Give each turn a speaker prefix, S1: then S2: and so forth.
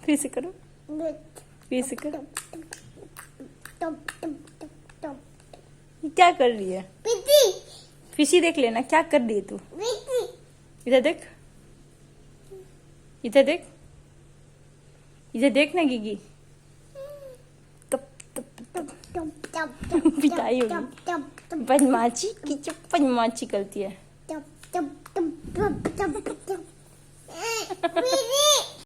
S1: फिर से करो, फिर से करो। ये क्या कर रही है? फिशी देख लेना, क्या कर रही है तू? इधर देख, इधर देख, इधर देख ना गिगी। पिटाई होगी, बदमाशी की चुप बदमाशी करती है।